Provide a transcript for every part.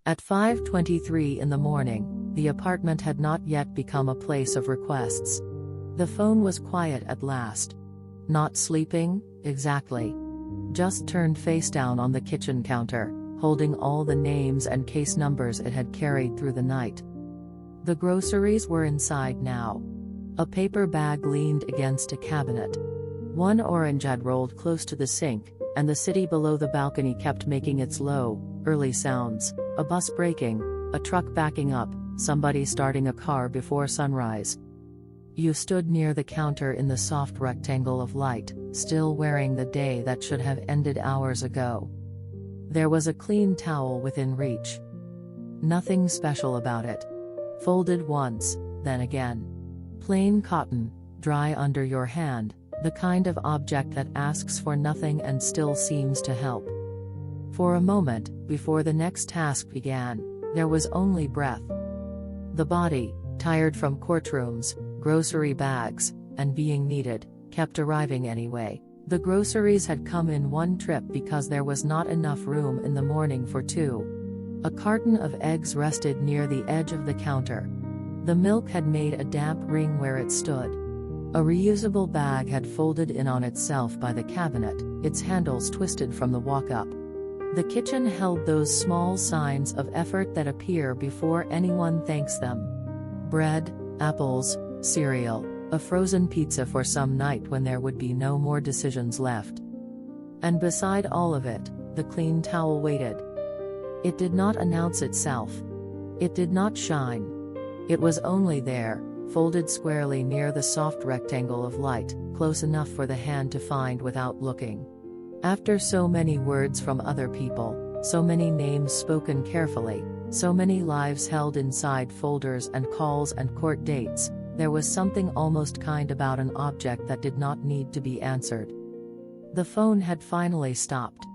At 5:23 in the morning, the apartment had not yet become a place of requests. The phone was quiet at last. Not sleeping, exactly. Just turned face down on the kitchen counter, holding all the names and case numbers it had carried through the night. The groceries were inside now. A paper bag leaned against a cabinet. One orange had rolled close to the sink, and the city below the balcony kept making its low, early sounds. A bus braking, a truck backing up, somebody starting a car before sunrise. You stood near the counter in the soft rectangle of light, still wearing the day that should have ended hours ago. There was a clean towel within reach. Nothing special about it. Folded once, then again. Plain cotton, dry under your hand, the kind of object that asks for nothing and still seems to help. For a moment, before the next task began, there was only breath. The body, tired from courtrooms, grocery bags, and being needed, kept arriving anyway. The groceries had come in one trip because there was not enough room in the morning for two. A carton of eggs rested near the edge of the counter. The milk had made a damp ring where it stood. A reusable bag had folded in on itself by the cabinet, its handles twisted from the walk-up. The kitchen held those small signs of effort that appear before anyone thanks them. Bread, apples, cereal, a frozen pizza for some night when there would be no more decisions left. And beside all of it, the clean towel waited. It did not announce itself. It did not shine. It was only there, folded squarely near the soft rectangle of light, close enough for the hand to find without looking. After so many words from other people, so many names spoken carefully, so many lives held inside folders and calls and court dates, there was something almost kind about an object that did not need to be answered. The phone had finally stopped.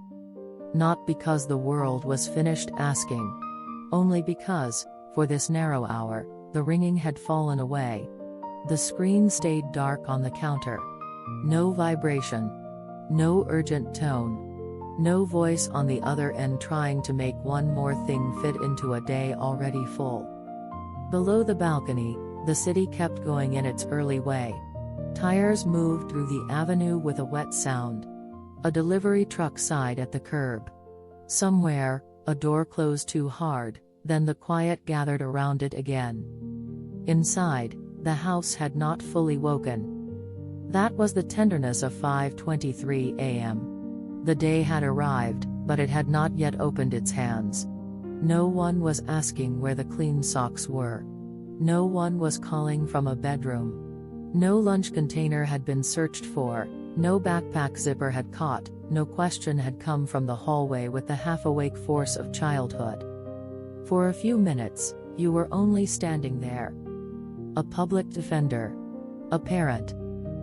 Not because the world was finished asking. Only because, for this narrow hour, the ringing had fallen away. The screen stayed dark on the counter. No vibration. No urgent tone. No voice on the other end trying to make one more thing fit into a day already full. Below the balcony, the city kept going in its early way. Tires moved through the avenue with a wet sound. A delivery truck sighed at the curb. Somewhere, a door closed too hard, then the quiet gathered around it again. Inside, the house had not fully woken. That was the tenderness of 5:23 a.m. The day had arrived, but it had not yet opened its hands. No one was asking where the clean socks were. No one was calling from a bedroom. No lunch container had been searched for, no backpack zipper had caught, no question had come from the hallway with the half-awake force of childhood. For a few minutes, you were only standing there. A public defender. A parent.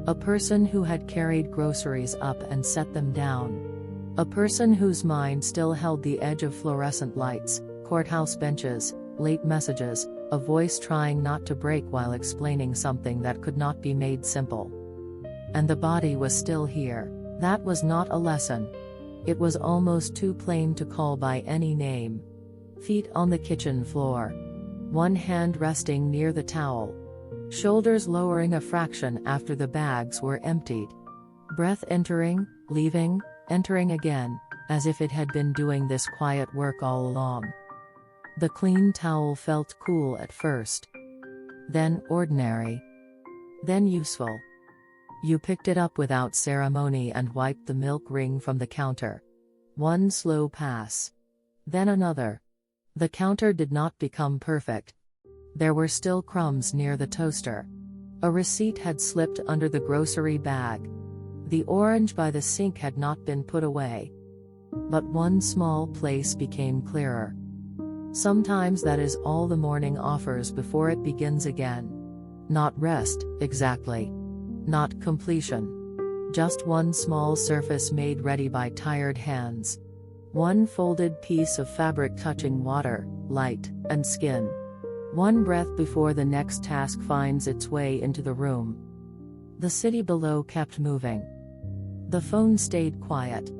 A person who had carried groceries up and set them down. A person whose mind still held the edge of fluorescent lights, courthouse benches, late messages, a voice trying not to break while explaining something that could not be made simple. And the body was still here. That was not a lesson. It was almost too plain to call by any name. Feet on the kitchen floor. One hand resting near the towel. Shoulders lowering a fraction after the bags were emptied. Breath entering, leaving, entering again, as if it had been doing this quiet work all along. The clean towel felt cool at first. Then ordinary. Then useful. You picked it up without ceremony and wiped the milk ring from the counter. One slow pass. Then another. The counter did not become perfect. There were still crumbs near the toaster. A receipt had slipped under the grocery bag. The orange by the sink had not been put away. But one small place became clearer. Sometimes that is all the morning offers before it begins again. Not rest, exactly. Not completion. Just one small surface made ready by tired hands. One folded piece of fabric touching water, light, and skin. One breath before the next task finds its way into the room. The city below kept moving. The phone stayed quiet.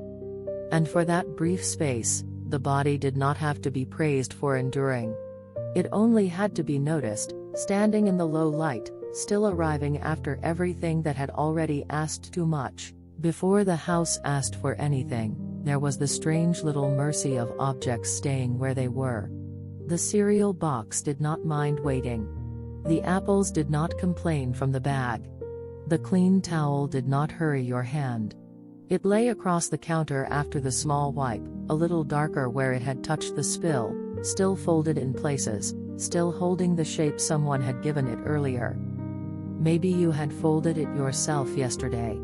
And for that brief space, The body did not have to be praised for enduring. It only had to be noticed, standing in the low light, still arriving after everything that had already asked too much. Before the house asked for anything, there was the strange little mercy of objects staying where they were. The cereal box did not mind waiting. The apples did not complain from the bag. The clean towel did not hurry your hand. It lay across the counter after the small wipe, a little darker where it had touched the spill, still folded in places, still holding the shape someone had given it earlier. Maybe you had folded it yourself yesterday.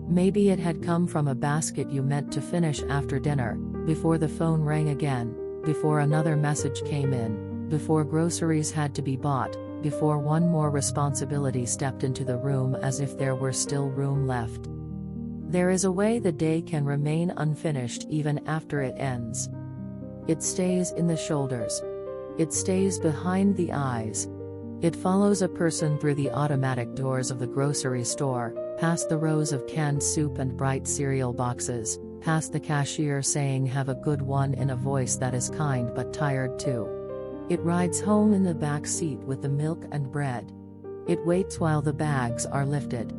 Maybe it had come from a basket you meant to finish after dinner, before the phone rang again, before another message came in, before groceries had to be bought, before one more responsibility stepped into the room as if there were still room left. There is a way the day can remain unfinished even after it ends. It stays in the shoulders. It stays behind the eyes. It follows a person through the automatic doors of the grocery store, past the rows of canned soup and bright cereal boxes, past the cashier saying "have a good one" in a voice that is kind but tired too. It rides home in the back seat with the milk and bread. It waits while the bags are lifted.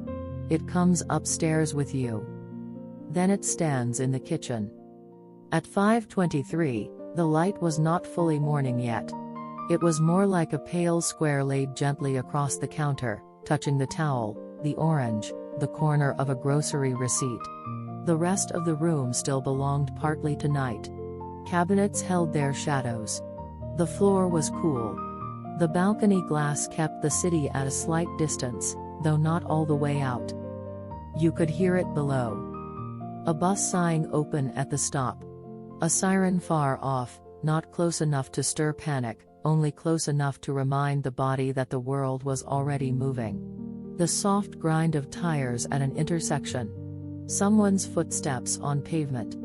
It comes upstairs with you. Then it stands in the kitchen. At 5:23, the light was not fully morning yet. It was more like a pale square laid gently across the counter, touching the towel, the orange, the corner of a grocery receipt. The rest of the room still belonged partly to night. Cabinets held their shadows. The floor was cool. The balcony glass kept the city at a slight distance, though not all the way out. You could hear it below. A bus sighing open at the stop. A siren far off, not close enough to stir panic, only close enough to remind the body that the world was already moving. The soft grind of tires at an intersection. Someone's footsteps on pavement.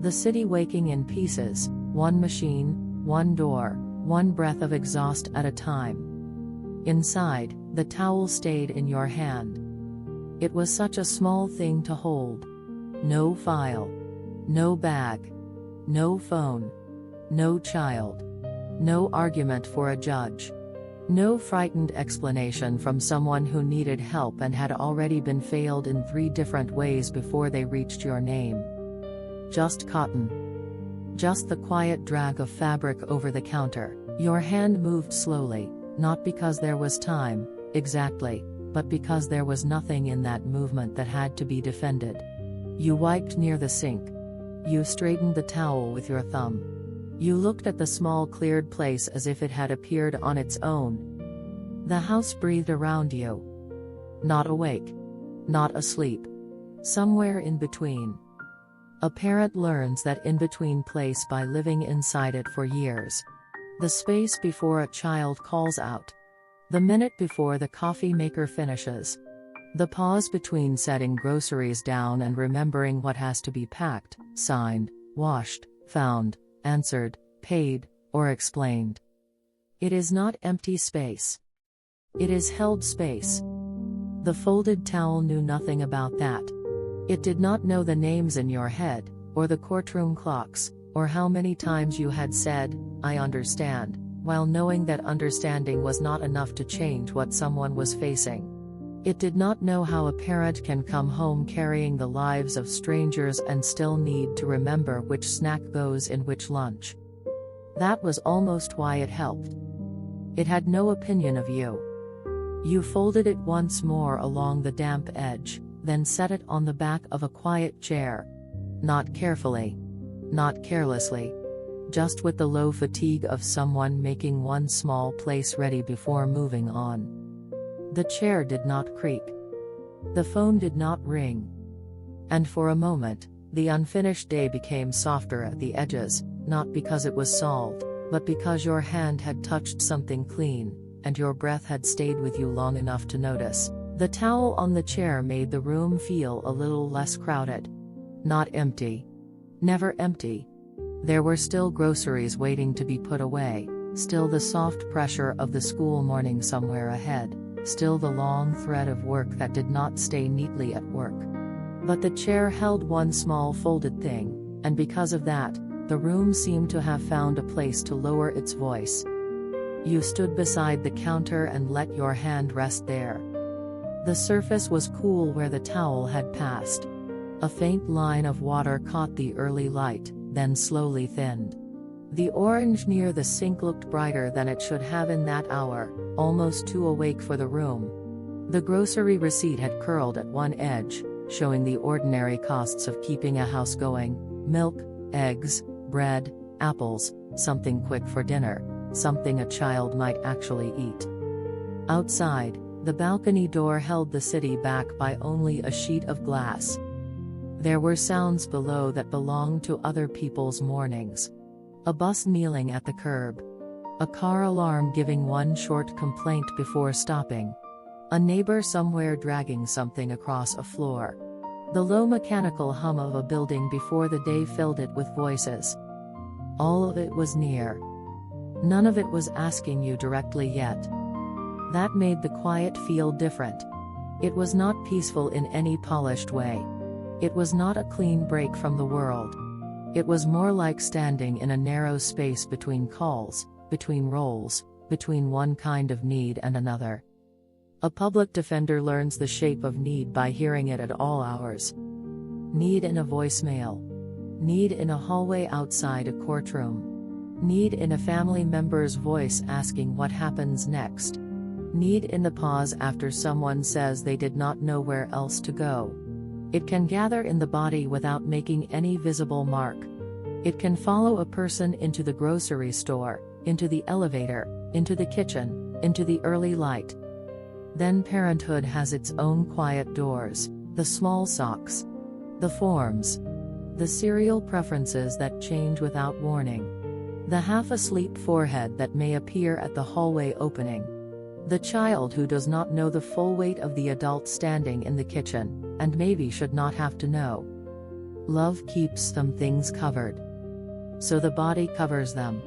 The city waking in pieces, one machine, one door, one breath of exhaust at a time. Inside, the towel stayed in your hand. It was such a small thing to hold. No file. No bag. No phone. No child. No argument for a judge. No frightened explanation from someone who needed help and had already been failed in 3 different ways before they reached your name. Just cotton. Just the quiet drag of fabric over the counter. Your hand moved slowly, not because there was time, exactly, but because there was nothing in that movement that had to be defended. You wiped near the sink. You straightened the towel with your thumb. You looked at the small cleared place as if it had appeared on its own. The house breathed around you. Not awake. Not asleep. Somewhere in between. A parent learns that in-between place by living inside it for years. The space before a child calls out. The minute before the coffee maker finishes. The pause between setting groceries down and remembering what has to be packed, signed, washed, found, answered, paid, or explained. It is not empty space. It is held space. The folded towel knew nothing about that. It did not know the names in your head, or the courtroom clocks, or how many times you had said, "I understand," while knowing that understanding was not enough to change what someone was facing. It did not know how a parent can come home carrying the lives of strangers and still need to remember which snack goes in which lunch. That was almost why it helped. It had no opinion of you. You folded it once more along the damp edge, then set it on the back of a quiet chair. Not carefully. Not carelessly. Just with the low fatigue of someone making one small place ready before moving on. The chair did not creak. The phone did not ring. And for a moment, the unfinished day became softer at the edges, not because it was solved, but because your hand had touched something clean, and your breath had stayed with you long enough to notice. The towel on the chair made the room feel a little less crowded. Not empty. Never empty. There were still groceries waiting to be put away, still the soft pressure of the school morning somewhere ahead, still the long thread of work that did not stay neatly at work. But the chair held one small folded thing, and because of that, The room seemed to have found a place to lower its voice. You stood beside the counter and let your hand rest there. The surface was cool where the towel had passed. A faint line of water caught the early light, then slowly thinned. The orange near the sink looked brighter than it should have in that hour, almost too awake for the room. The grocery receipt had curled at one edge, showing the ordinary costs of keeping a house going: milk, eggs, bread, apples, something quick for dinner, something a child might actually eat. Outside, the balcony door held the city back by only a sheet of glass. There were sounds below that belonged to other people's mornings. A bus kneeling at the curb. A car alarm giving one short complaint before stopping. A neighbor somewhere dragging something across a floor. The low mechanical hum of a building before the day filled it with voices. All of it was near. None of it was asking you directly yet. That made the quiet feel different. It was not peaceful in any polished way. It was not a clean break from the world. It was more like standing in a narrow space between calls, between roles, between one kind of need and another. A public defender learns the shape of need by hearing it at all hours. Need in a voicemail. Need in a hallway outside a courtroom. Need in a family member's voice asking what happens next. Need in the pause after someone says they did not know where else to go. It can gather in the body without making any visible mark. It can follow a person into the grocery store, into the elevator, into the kitchen, into the early light. Then parenthood has its own quiet doors, the small socks, the forms, the cereal preferences that change without warning, the half-asleep forehead that may appear at the hallway opening, the child who does not know the full weight of the adult standing in the kitchen, and maybe should not have to know. Love keeps some things covered. So the body covers them.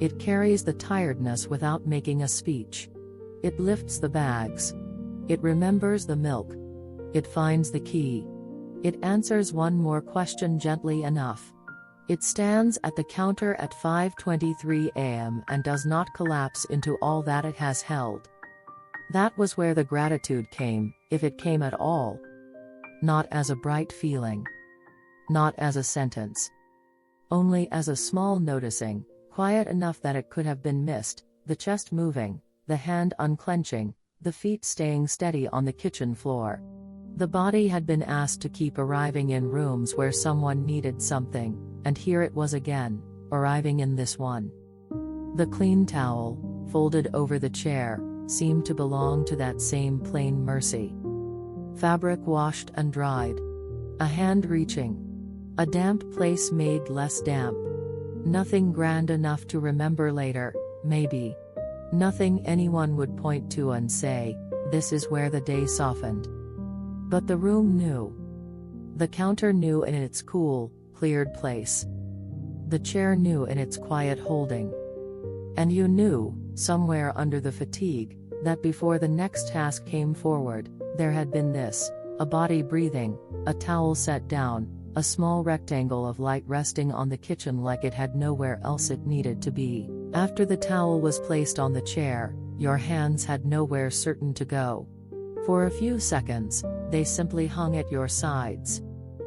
It carries the tiredness without making a speech. It lifts the bags. It remembers the milk. It finds the key. It answers one more question gently enough. It stands at the counter at 5:23 a.m. and does not collapse into all that it has held. That was where the gratitude came, if it came at all. Not as a bright feeling. Not as a sentence. Only as a small noticing, quiet enough that it could have been missed, the chest moving, the hand unclenching, the feet staying steady on the kitchen floor. The body had been asked to keep arriving in rooms where someone needed something, and here it was again, arriving in this one. The clean towel, folded over the chair, seemed to belong to that same plain mercy. Fabric washed and dried. A hand reaching. A damp place made less damp. Nothing grand enough to remember later, maybe. Nothing anyone would point to and say, this is where the day softened. But the room knew. The counter knew in its cool, cleared place. The chair knew in its quiet holding. And you knew, somewhere under the fatigue, that before the next task came forward, there had been this, a body breathing, a towel set down, a small rectangle of light resting on the kitchen like it had nowhere else it needed to be. After the towel was placed on the chair, your hands had nowhere certain to go. For a few seconds, they simply hung at your sides.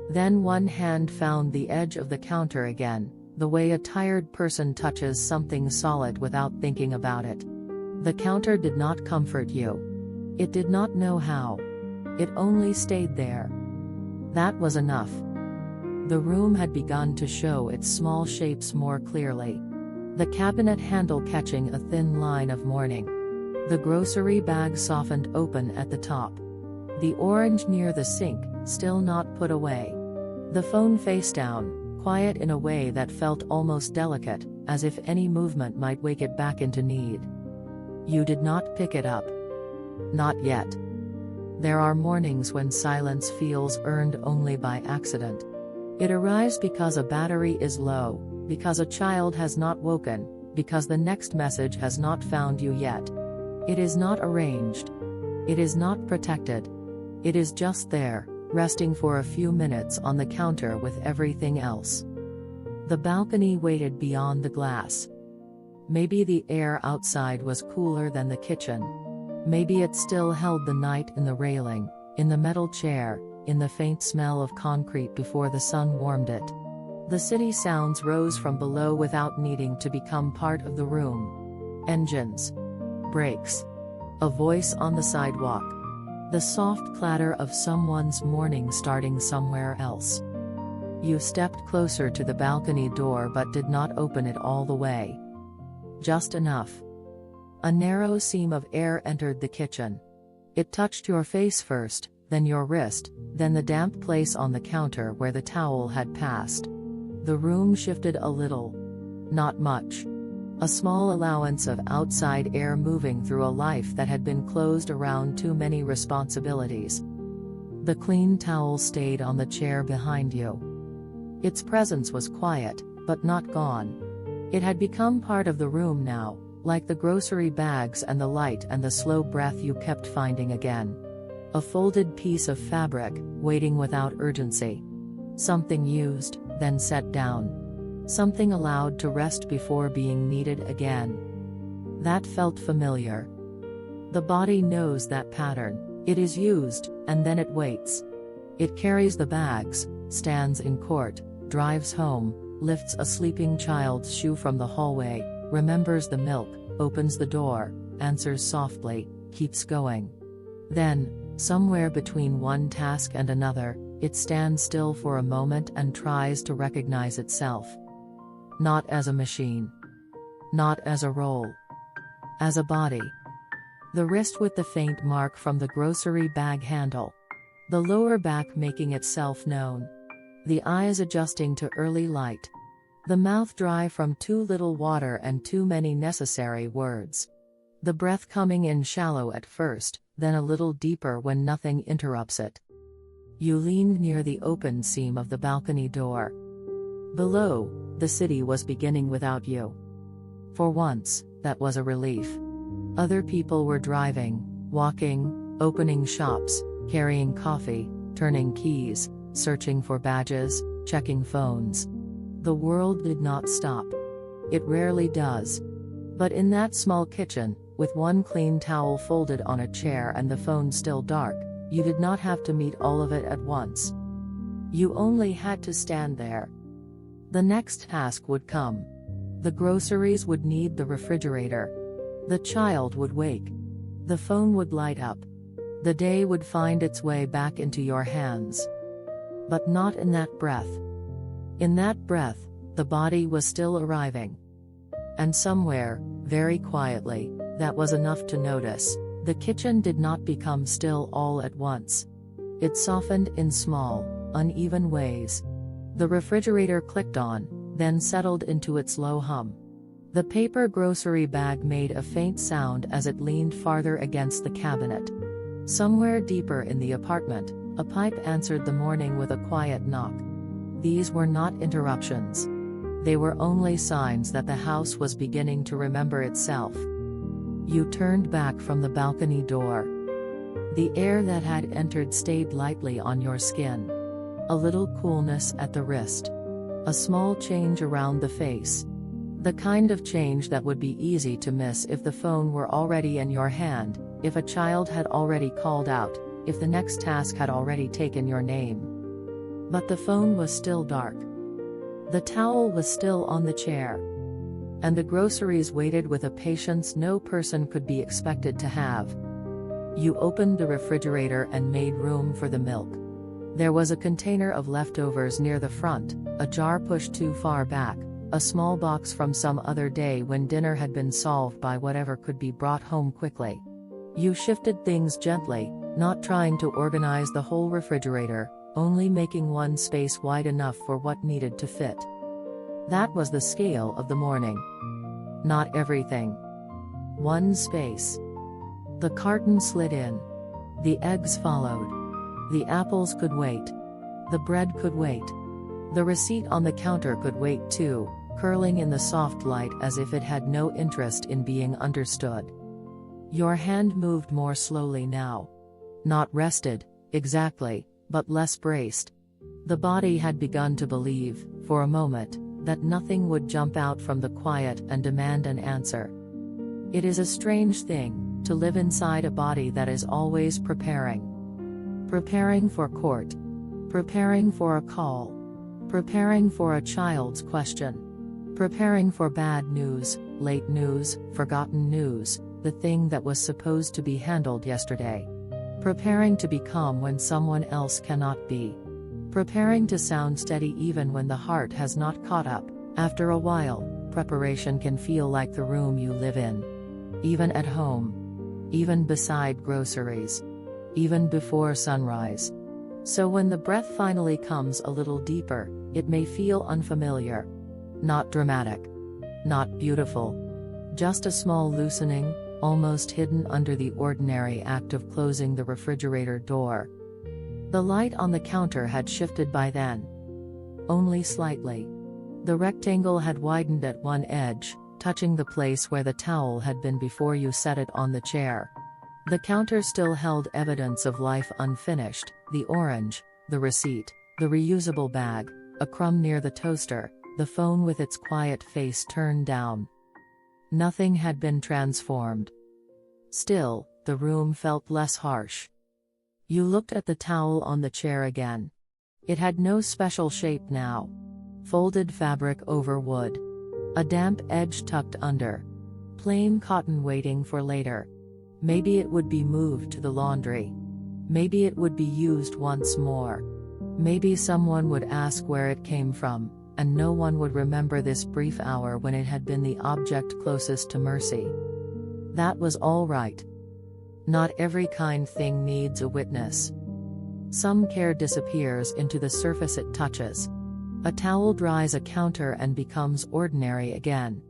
Then one hand found the edge of the counter again, the way a tired person touches something solid without thinking about it. The counter did not comfort you. It did not know how. It only stayed there. That was enough. The room had begun to show its small shapes more clearly. The cabinet handle catching a thin line of morning. The grocery bag softened open at the top. The orange near the sink, still not put away. The phone face down, quiet in a way that felt almost delicate, as if any movement might wake it back into need. You did not pick it up. Not yet. There are mornings when silence feels earned only by accident. It arrives because a battery is low, because a child has not woken, because the next message has not found you yet. It is not arranged. It is not protected. It is just there, resting for a few minutes on the counter with everything else. The balcony waited beyond the glass. Maybe the air outside was cooler than the kitchen. Maybe it still held the night in the railing, in the metal chair, in the faint smell of concrete before the sun warmed it. The city sounds rose from below without needing to become part of the room. Engines. Brakes. A voice on the sidewalk. The soft clatter of someone's morning starting somewhere else. You stepped closer to the balcony door but did not open it all the way. Just enough. A narrow seam of air entered the kitchen. It touched your face first, then your wrist, then the damp place on the counter where the towel had passed. The room shifted a little. Not much. A small allowance of outside air moving through a life that had been closed around too many responsibilities. The clean towel stayed on the chair behind you. Its presence was quiet, but not gone. It had become part of the room now, like the grocery bags and the light and the slow breath you kept finding again. A folded piece of fabric, waiting without urgency. Something used, then set down. Something allowed to rest before being needed again. That felt familiar. The body knows that pattern. It is used, and then it waits. It carries the bags, stands in court, drives home, lifts a sleeping child's shoe from the hallway, remembers the milk, opens the door, answers softly, keeps going. Then, somewhere between one task and another, it stands still for a moment and tries to recognize itself. Not as a machine. Not as a role. As a body. The wrist with the faint mark from the grocery bag handle. The lower back making itself known. The eyes adjusting to early light. The mouth dry from too little water and too many necessary words. The breath coming in shallow at first, then a little deeper when nothing interrupts it. You leaned near the open seam of the balcony door. Below, the city was beginning without you. For once, that was a relief. Other people were driving, walking, opening shops, carrying coffee, turning keys, searching for badges, checking phones. The world did not stop. It rarely does. But in that small kitchen, with one clean towel folded on a chair and the phone still dark, you did not have to meet all of it at once. You only had to stand there. The next task would come. The groceries would need the refrigerator. The child would wake. The phone would light up. The day would find its way back into your hands. But not in that breath. In that breath, the body was still arriving. And somewhere, very quietly, that was enough to notice, the kitchen did not become still all at once. It softened in small, uneven ways. The refrigerator clicked on, then settled into its low hum. The paper grocery bag made a faint sound as it leaned farther against the cabinet. Somewhere deeper in the apartment, a pipe answered the morning with a quiet knock. These were not interruptions. They were only signs that the house was beginning to remember itself. You turned back from the balcony door. The air that had entered stayed lightly on your skin. A little coolness at the wrist. A small change around the face. The kind of change that would be easy to miss if the phone were already in your hand, if a child had already called out, if the next task had already taken your name. But the phone was still dark. The towel was still on the chair. And the groceries waited with a patience no person could be expected to have. You opened the refrigerator and made room for the milk. There was a container of leftovers near the front, a jar pushed too far back, a small box from some other day when dinner had been solved by whatever could be brought home quickly. You shifted things gently, not trying to organize the whole refrigerator, only making one space wide enough for what needed to fit. That was the scale of the morning. Not everything. One space. The carton slid in. The eggs followed. The apples could wait. The bread could wait. The receipt on the counter could wait too, curling in the soft light as if it had no interest in being understood. Your hand moved more slowly now. Not rested, exactly, but less braced. The body had begun to believe, for a moment, that nothing would jump out from the quiet and demand an answer. It is a strange thing, to live inside a body that is always preparing. Preparing for court. Preparing for a call. Preparing for a child's question. Preparing for bad news, late news, forgotten news, the thing that was supposed to be handled yesterday. Preparing to be calm when someone else cannot be. Preparing to sound steady even when the heart has not caught up. After a while, preparation can feel like the room you live in. Even at home. Even beside groceries. Even before sunrise. So when the breath finally comes a little deeper, it may feel unfamiliar. Not dramatic. Not beautiful. Just a small loosening, almost hidden under the ordinary act of closing the refrigerator door. The light on the counter had shifted by then. Only slightly. The rectangle had widened at one edge, touching the place where the towel had been before you set it on the chair. The counter still held evidence of life unfinished, the orange, the receipt, the reusable bag, a crumb near the toaster, the phone with its quiet face turned down. Nothing had been transformed. Still, the room felt less harsh. You looked at the towel on the chair again. It had no special shape now. Folded fabric over wood. A damp edge tucked under. Plain cotton waiting for later. Maybe it would be moved to the laundry. Maybe it would be used once more. Maybe someone would ask where it came from, and no one would remember this brief hour when it had been the object closest to mercy. That was all right. Not every kind thing needs a witness. Some care disappears into the surface it touches. A towel dries a counter and becomes ordinary again.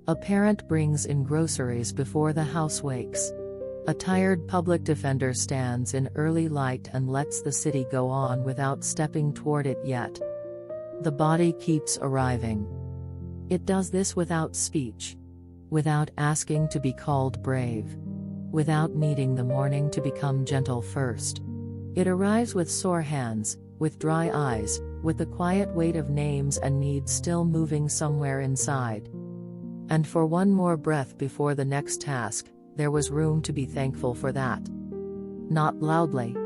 A parent brings in groceries before the house wakes. A tired public defender stands in early light and lets the city go on without stepping toward it yet. The body keeps arriving. It does this without speech. Without asking to be called brave. Without needing the morning to become gentle first. It arrives with sore hands, with dry eyes, with the quiet weight of names and needs still moving somewhere inside. And for one more breath before the next task, there was room to be thankful for that. Not loudly.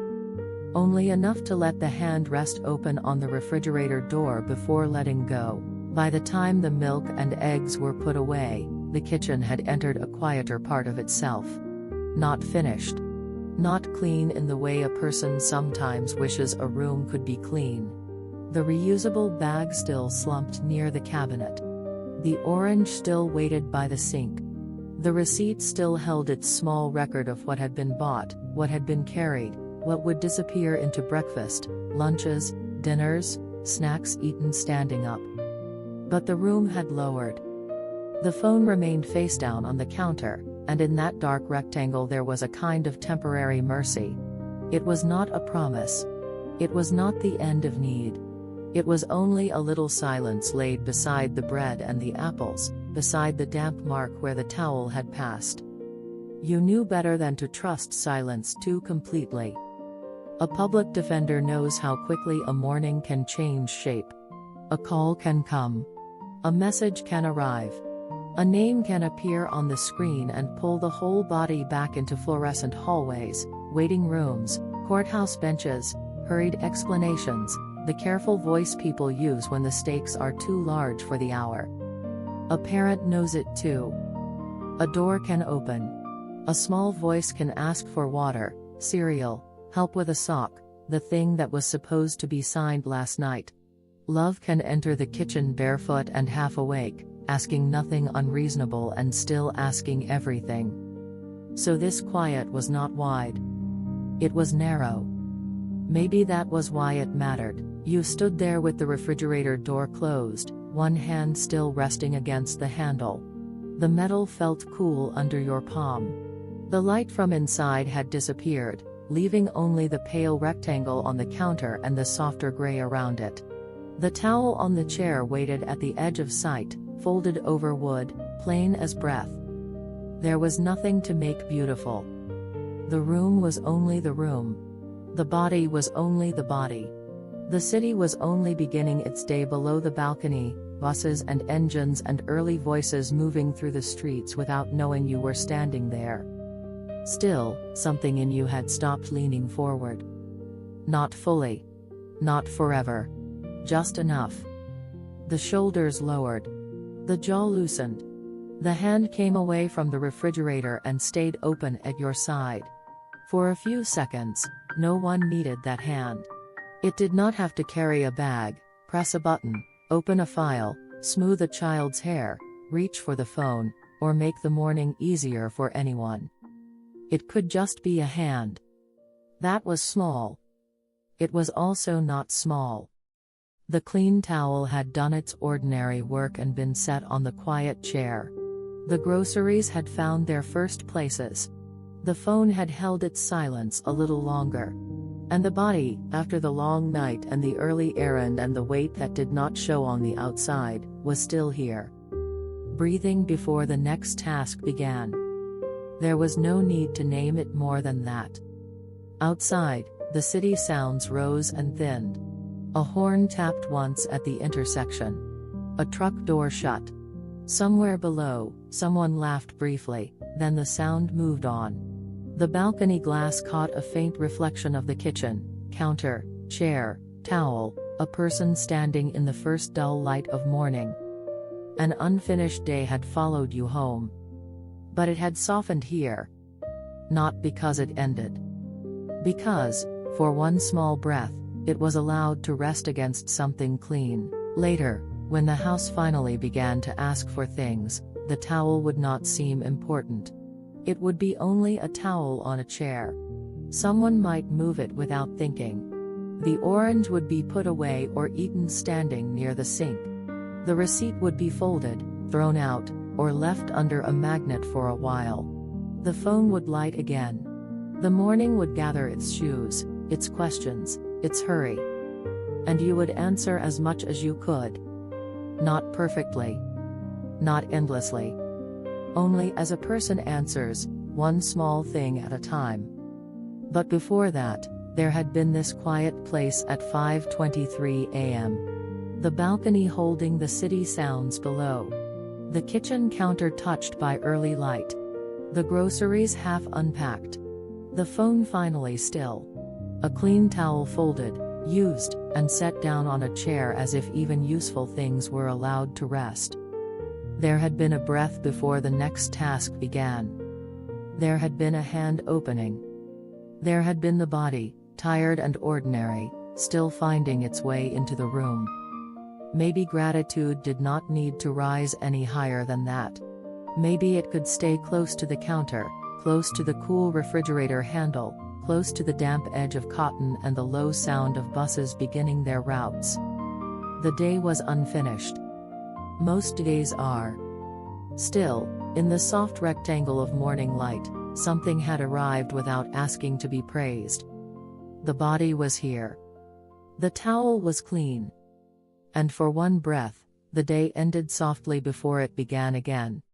Only enough to let the hand rest open on the refrigerator door before letting go. By the time the milk and eggs were put away, the kitchen had entered a quieter part of itself. Not finished. Not clean in the way a person sometimes wishes a room could be clean. The reusable bag still slumped near the cabinet. The orange still waited by the sink. The receipt still held its small record of what had been bought, what had been carried, what would disappear into breakfast, lunches, dinners, snacks eaten standing up. But the room had lowered. The phone remained face down on the counter, and in that dark rectangle there was a kind of temporary mercy. It was not a promise. It was not the end of need. It was only a little silence laid beside the bread and the apples, beside the damp mark where the towel had passed. You knew better than to trust silence too completely. A public defender knows how quickly a morning can change shape. A call can come. A message can arrive. A name can appear on the screen and pull the whole body back into fluorescent hallways, waiting rooms, courthouse benches, hurried explanations, the careful voice people use when the stakes are too large for the hour. A parent knows it too. A door can open. A small voice can ask for water, cereal, help with a sock, the thing that was supposed to be signed last night. Love can enter the kitchen barefoot and half awake, asking nothing unreasonable and still asking everything. So this quiet was not wide. It was narrow. Maybe that was why it mattered. You stood there with the refrigerator door closed, one hand still resting against the handle. The metal felt cool under your palm. The light from inside had disappeared, leaving only the pale rectangle on the counter and the softer gray around it. The towel on the chair waited at the edge of sight, folded over wood, plain as breath. There was nothing to make beautiful. The room was only the room. The body was only the body. The city was only beginning its day below the balcony, buses and engines and early voices moving through the streets without knowing you were standing there. Still, something in you had stopped leaning forward. Not fully. Not forever. Just enough. The shoulders lowered. The jaw loosened. The hand came away from the refrigerator and stayed open at your side. For a few seconds, no one needed that hand. It did not have to carry a bag, press a button, open a file, smooth a child's hair, reach for the phone, or make the morning easier for anyone. It could just be a hand. That was small. It was also not small. The clean towel had done its ordinary work and been set on the quiet chair. The groceries had found their first places. The phone had held its silence a little longer. And the body, after the long night and the early errand and the weight that did not show on the outside, was still here. Breathing before the next task began. There was no need to name it more than that. Outside, the city sounds rose and thinned. A horn tapped once at the intersection. A truck door shut. Somewhere below, someone laughed briefly, then the sound moved on. The balcony glass caught a faint reflection of the kitchen, counter, chair, towel, a person standing in the first dull light of morning. An unfinished day had followed you home. But it had softened here. Not because it ended. Because, for one small breath, it was allowed to rest against something clean. Later, when the house finally began to ask for things, the towel would not seem important. It would be only a towel on a chair. Someone might move it without thinking. The orange would be put away or eaten standing near the sink. The receipt would be folded, thrown out, or left under a magnet for a while. The phone would light again. The morning would gather its shoes, its questions, its hurry. And you would answer as much as you could. Not perfectly. Not endlessly. Only as a person answers, one small thing at a time. But before that, there had been this quiet place at 5:23 a.m. The balcony holding the city sounds below. The kitchen counter touched by early light. The groceries half unpacked. The phone finally still. A clean towel folded, used, and set down on a chair as if even useful things were allowed to rest. There had been a breath before the next task began. There had been a hand opening. There had been the body, tired and ordinary, still finding its way into the room. Maybe gratitude did not need to rise any higher than that. Maybe it could stay close to the counter, close to the cool refrigerator handle, close to the damp edge of cotton and the low sound of buses beginning their routes. The day was unfinished. Most days are. Still, in the soft rectangle of morning light, something had arrived without asking to be praised. The body was here. The towel was clean. And for one breath, the day ended softly before it began again.